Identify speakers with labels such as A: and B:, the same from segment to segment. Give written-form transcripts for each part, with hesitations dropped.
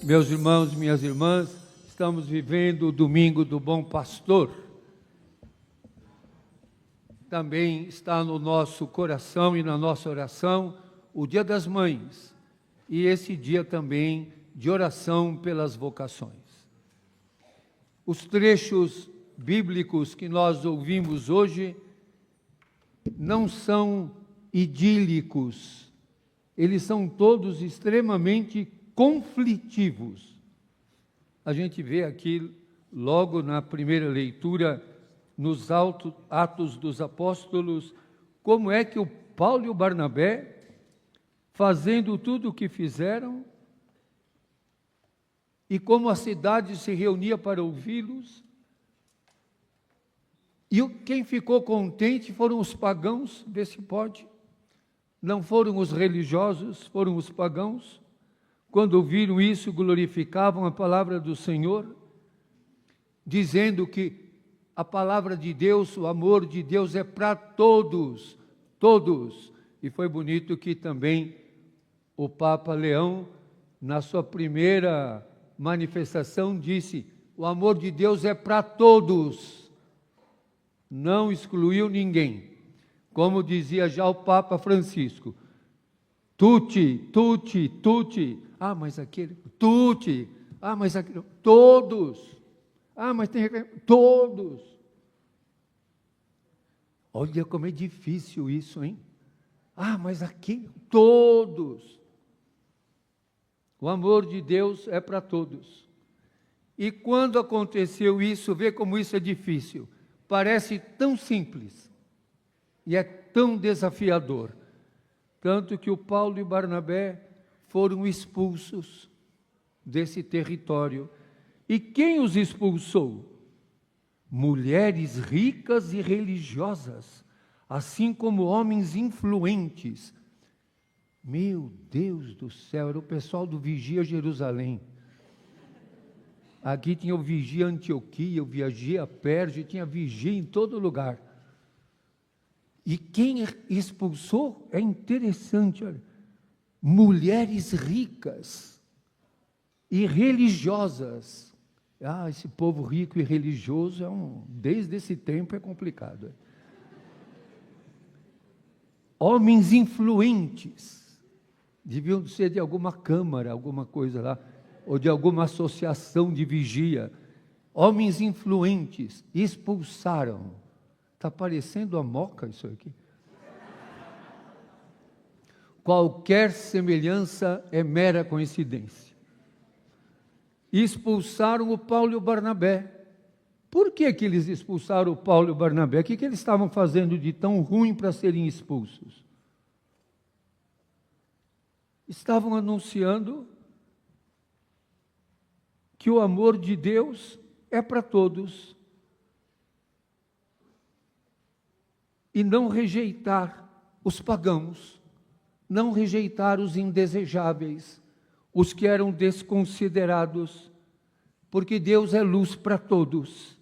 A: Meus irmãos, minhas irmãs, estamos vivendo o domingo do Bom Pastor. Também está no nosso coração e na nossa oração o Dia das Mães e esse dia também de oração pelas vocações. Os trechos bíblicos que nós ouvimos hoje não são idílicos, eles são todos extremamente conflitivos. A gente vê aqui, logo na primeira leitura, nos Atos dos Apóstolos, como é que o Paulo e o Barnabé, fazendo tudo o que fizeram, e como a cidade se reunia para ouvi-los, e quem ficou contente foram os pagãos, vê se pode, não foram os religiosos, foram os pagãos. Quando ouviram isso, glorificavam a palavra do Senhor, dizendo que a palavra de Deus, o amor de Deus é para todos, todos. E foi bonito que também o Papa Leão, na sua primeira manifestação, disse: o amor de Deus é para todos, não excluiu ninguém. Como dizia já o Papa Francisco, tutti, tutti, tutti. Ah, mas aquele, tutti. Ah, mas aquele, todos. Ah, mas tem todos. Olha como é difícil isso, hein? Ah, mas aqui, todos. O amor de Deus é para todos. E quando aconteceu isso, vê como isso é difícil. Parece tão simples e é tão desafiador. Tanto que o Paulo e Barnabé foram expulsos desse território. E quem os expulsou? Mulheres ricas e religiosas, assim como homens influentes. Meu Deus do céu, era o pessoal do Vigia Jerusalém. Aqui tinha o Vigia Antioquia, o Vigia Pérgia, tinha vigia em todo lugar. E quem expulsou? É interessante, olha. Mulheres ricas e religiosas. Ah, esse povo rico e religioso, desde esse tempo é complicado. Homens influentes, deviam ser de alguma câmara, alguma coisa lá, ou de alguma associação de vigia. Homens influentes expulsaram. Está parecendo a Moca isso aqui. Qualquer semelhança é mera coincidência. Expulsaram o Paulo e o Barnabé. Por que eles expulsaram o Paulo e o Barnabé? O que eles estavam fazendo de tão ruim para serem expulsos? Estavam anunciando que o amor de Deus é para todos. E não rejeitar os pagãos, não rejeitar os indesejáveis, os que eram desconsiderados, porque Deus é luz para todos,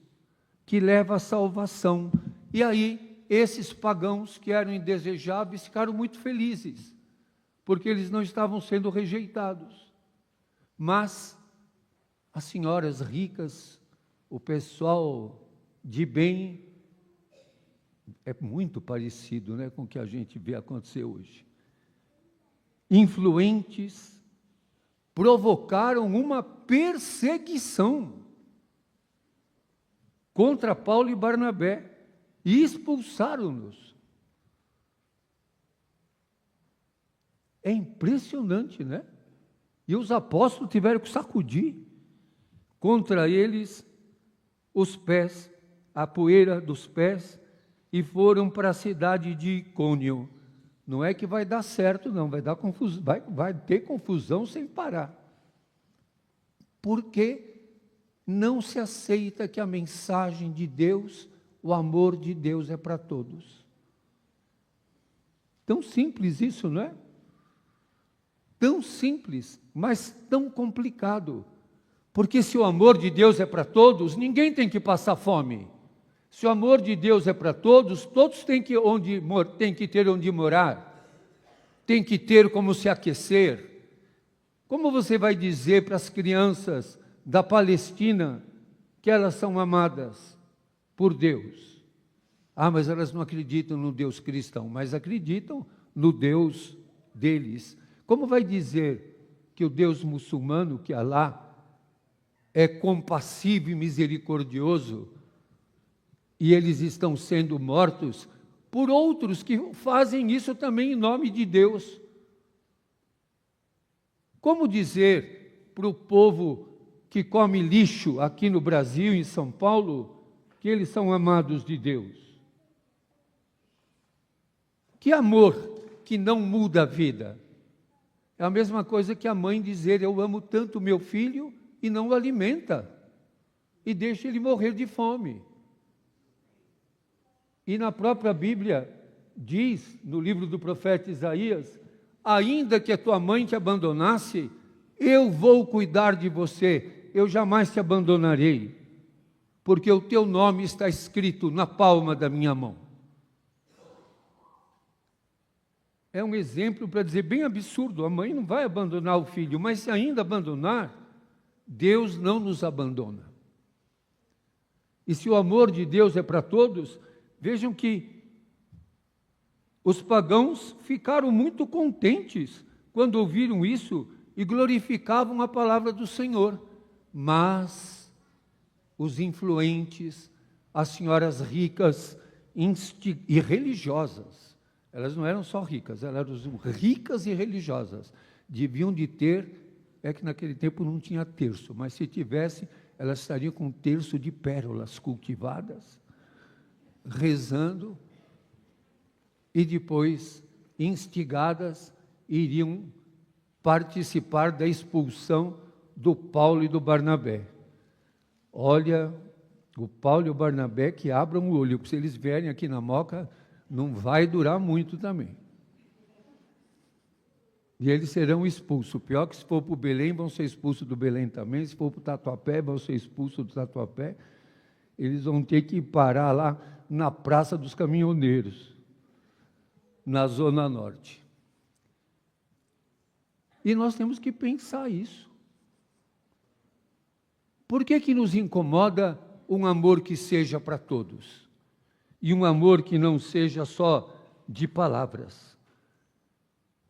A: que leva à salvação. E aí, esses pagãos que eram indesejáveis ficaram muito felizes, porque eles não estavam sendo rejeitados. Mas as senhoras ricas, o pessoal de bem, é muito parecido, né, com o que a gente vê acontecer hoje. Influentes provocaram uma perseguição contra Paulo e Barnabé e expulsaram-nos. É impressionante, né? E os apóstolos tiveram que sacudir contra eles os pés, a poeira dos pés, e foram para a cidade de Icônio. Não é que vai dar certo, não, vai dar confusão, vai ter confusão sem parar. Porque não se aceita que a mensagem de Deus, o amor de Deus é para todos. Tão simples isso, não é? Tão simples, mas tão complicado. Porque se o amor de Deus é para todos, ninguém tem que passar fome. Se o amor de Deus é para todos, todos têm que ter onde morar, tem que ter como se aquecer, Como você vai dizer para as crianças da Palestina que elas são amadas por Deus? Ah, mas elas não acreditam no Deus cristão, mas acreditam no Deus deles. Como vai dizer que o Deus muçulmano, que Alá, é compassivo e misericordioso, e eles estão sendo mortos por outros que fazem isso também em nome de Deus? Como dizer para o povo que come lixo aqui no Brasil, em São Paulo, que eles são amados de Deus? Que amor que não muda a vida. É a mesma coisa que a mãe dizer: eu amo tanto meu filho, e não o alimenta, e deixa ele morrer de fome. E na própria Bíblia diz, no livro do profeta Isaías: ainda que a tua mãe te abandonasse, eu vou cuidar de você, eu jamais te abandonarei, porque o teu nome está escrito na palma da minha mão. É um exemplo para dizer bem absurdo: a mãe não vai abandonar o filho, mas se ainda abandonar, Deus não nos abandona. E se o amor de Deus é para todos, vejam que os pagãos ficaram muito contentes quando ouviram isso e glorificavam a palavra do Senhor. Mas os influentes, as senhoras ricas e religiosas, elas não eram só ricas, elas eram ricas e religiosas, deviam de ter. É que naquele tempo não tinha terço, mas se tivesse, elas estariam com um terço de pérolas cultivadas, rezando, e depois, instigadas, iriam participar da expulsão do Paulo e do Barnabé. Olha, o Paulo e o Barnabé que abram o olho, porque se eles vierem aqui na Moca, não vai durar muito também. E eles serão expulsos. Pior que se for para o Belém, vão ser expulsos do Belém também. Se for para o Tatuapé, vão ser expulsos do Tatuapé. Eles vão ter que parar lá na Praça dos Caminhoneiros, na Zona Norte. E nós temos que pensar isso. Por que nos incomoda um amor que seja para todos? E um amor que não seja só de palavras?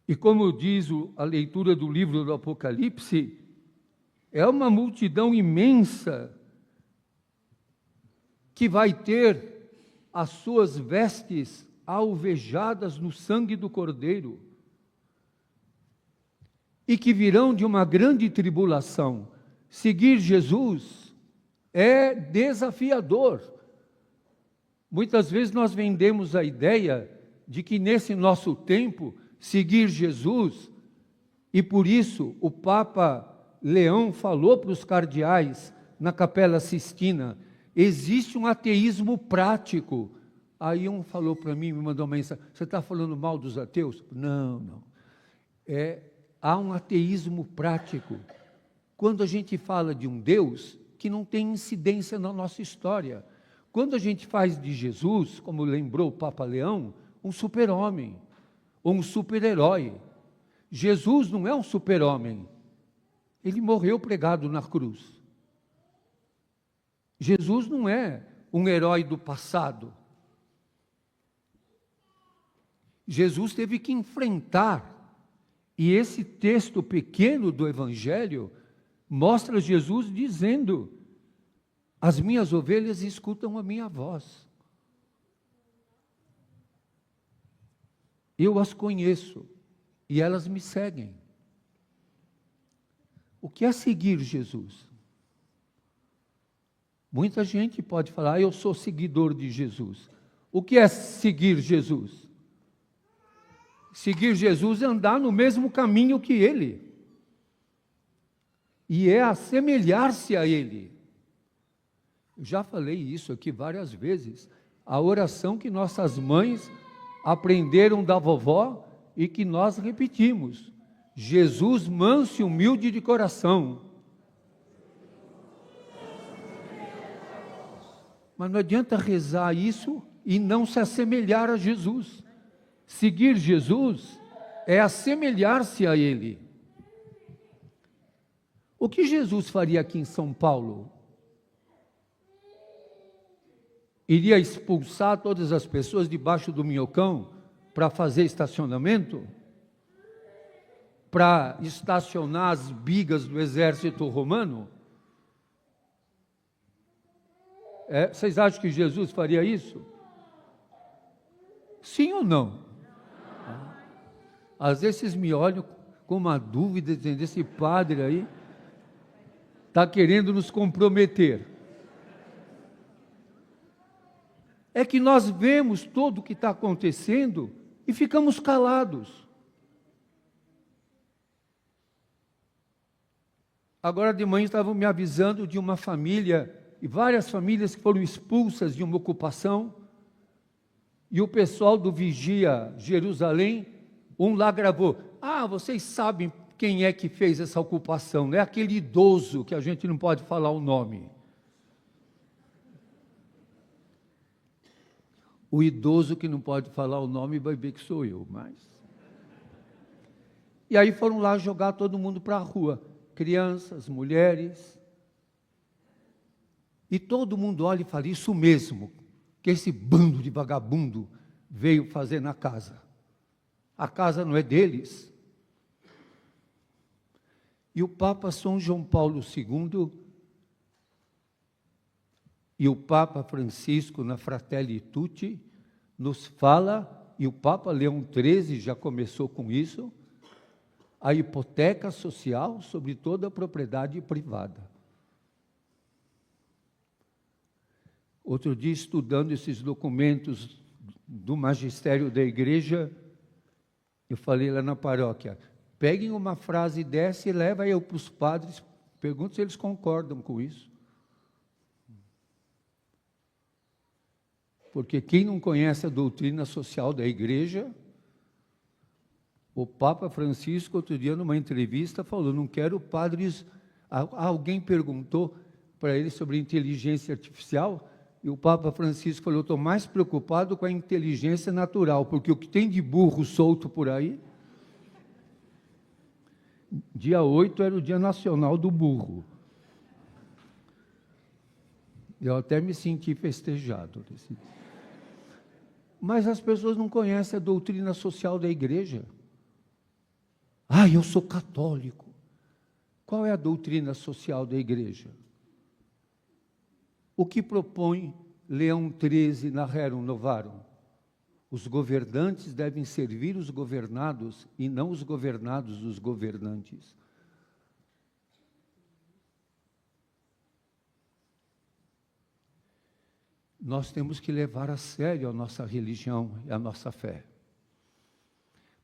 A: E como diz a leitura do livro do Apocalipse, é uma multidão imensa que vai ter as suas vestes alvejadas no sangue do Cordeiro, e que virão de uma grande tribulação. Seguir Jesus é desafiador. Muitas vezes nós vendemos a ideia de que nesse nosso tempo, seguir Jesus, e por isso o Papa Leão falou para os cardeais na Capela Sistina: existe um ateísmo prático. Aí um falou para mim, me mandou uma mensagem: você está falando mal dos ateus? Não. Há um ateísmo prático. Quando a gente fala de um Deus que não tem incidência na nossa história. Quando a gente faz de Jesus, como lembrou o Papa Leão, um super-homem, ou um super-herói. Jesus não é um super-homem. Ele morreu pregado na cruz. Jesus não é um herói do passado. Jesus teve que enfrentar, e esse texto pequeno do Evangelho mostra Jesus dizendo: as minhas ovelhas escutam a minha voz. Eu as conheço e elas me seguem. O que é seguir Jesus? Muita gente pode falar: eu sou seguidor de Jesus. O que é seguir Jesus? Seguir Jesus é andar no mesmo caminho que Ele. E é assemelhar-se a Ele. Eu já falei isso aqui várias vezes. A oração que nossas mães aprenderam da vovó e que nós repetimos: Jesus manso e humilde de coração. Mas não adianta rezar isso e não se assemelhar a Jesus. Seguir Jesus é assemelhar-se a Ele. O que Jesus faria aqui em São Paulo? Iria expulsar todas as pessoas debaixo do minhocão para fazer estacionamento? Para estacionar as bigas do exército romano? Vocês acham que Jesus faria isso? Sim ou não? Às vezes vocês me olham com uma dúvida, dizendo, esse padre aí está querendo nos comprometer. É que nós vemos tudo o que está acontecendo e ficamos calados. Agora de manhã estavam me avisando de uma família, e várias famílias que foram expulsas de uma ocupação, e o pessoal do Vigia Jerusalém, um lá gravou, vocês sabem quem é que fez essa ocupação, não é aquele idoso que a gente não pode falar o nome. O idoso que não pode falar o nome vai ver que sou eu, mas... E aí foram lá jogar todo mundo para a rua, crianças, mulheres, e todo mundo olha e fala, isso mesmo, que esse bando de vagabundo veio fazer na casa. A casa não é deles. E o Papa São João Paulo II e o Papa Francisco, na Fratelli Tutti, nos fala, e o Papa Leão XIII já começou com isso, a hipoteca social sobre toda a propriedade privada. Outro dia, estudando esses documentos do magistério da igreja, eu falei lá na paróquia, peguem uma frase dessa e leva eu para os padres, pergunto se eles concordam com isso. Porque quem não conhece a doutrina social da igreja, o Papa Francisco, outro dia, numa entrevista, falou, não quero padres... Alguém perguntou para ele sobre inteligência artificial, e o Papa Francisco falou, estou mais preocupado com a inteligência natural, porque o que tem de burro solto por aí... Dia 8 era o Dia Nacional do Burro. Eu até me senti festejado. Mas as pessoas não conhecem a doutrina social da igreja. Eu sou católico. Qual é a doutrina social da igreja? O que propõe Leão XIII na Rerum Novarum? Os governantes devem servir os governados e não os governados os governantes. Nós temos que levar a sério a nossa religião e a nossa fé,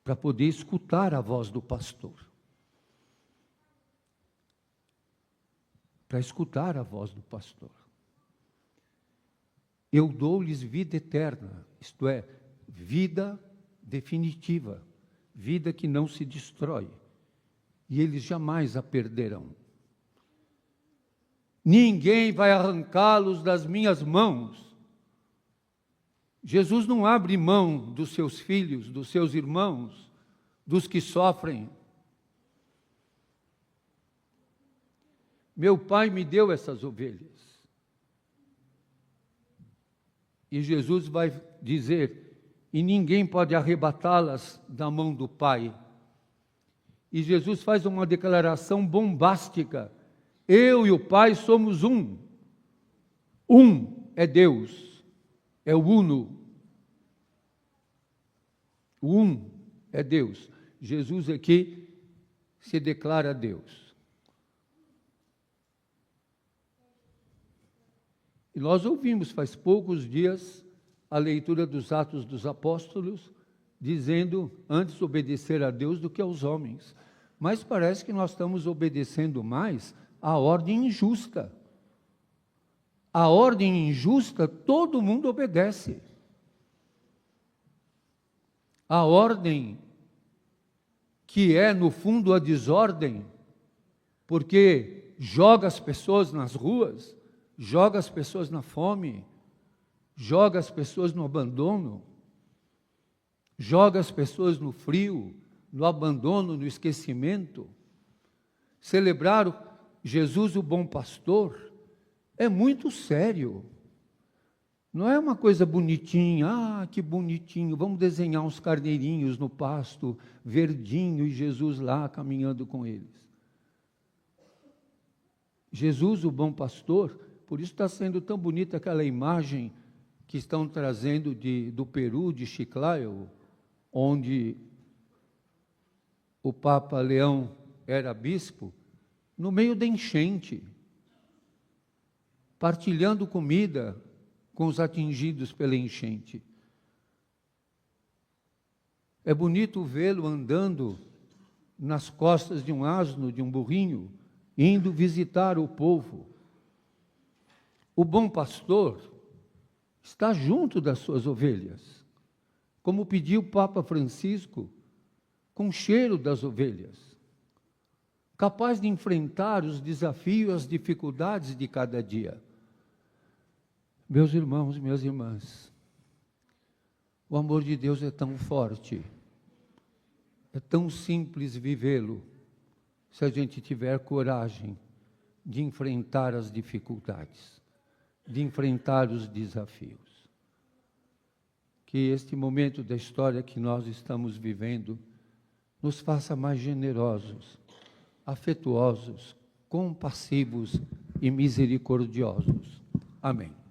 A: para poder escutar a voz do pastor. Para escutar a voz do pastor. Eu dou-lhes vida eterna, isto é, vida definitiva, vida que não se destrói, e eles jamais a perderão. Ninguém vai arrancá-los das minhas mãos. Jesus não abre mão dos seus filhos, dos seus irmãos, dos que sofrem. Meu Pai me deu essas ovelhas. E Jesus vai dizer, e ninguém pode arrebatá-las da mão do Pai. E Jesus faz uma declaração bombástica, eu e o Pai somos um. Um é Deus, é o uno. O um é Deus. Jesus aqui se declara Deus. E nós ouvimos faz poucos dias a leitura dos Atos dos Apóstolos, dizendo antes obedecer a Deus do que aos homens. Mas parece que nós estamos obedecendo mais à ordem injusta. A ordem injusta todo mundo obedece. A ordem que é, no fundo, a desordem, porque joga as pessoas nas ruas, joga as pessoas na fome, joga as pessoas no abandono, joga as pessoas no frio, no abandono, no esquecimento. Celebrar Jesus, o bom pastor, é muito sério. Não é uma coisa bonitinha, que bonitinho, vamos desenhar uns carneirinhos no pasto, verdinho, e Jesus lá caminhando com eles. Jesus, o bom pastor, por isso está sendo tão bonita aquela imagem que estão trazendo do Peru, de Chiclayo, onde o Papa Leão era bispo, no meio da enchente, partilhando comida com os atingidos pela enchente. É bonito vê-lo andando nas costas de um asno, de um burrinho, indo visitar o povo. O bom pastor está junto das suas ovelhas, como pediu o Papa Francisco, com cheiro das ovelhas, capaz de enfrentar os desafios, as dificuldades de cada dia. Meus irmãos, minhas irmãs, o amor de Deus é tão forte, é tão simples vivê-lo, se a gente tiver coragem de enfrentar as dificuldades, de enfrentar os desafios. Que este momento da história que nós estamos vivendo nos faça mais generosos, afetuosos, compassivos e misericordiosos. Amém.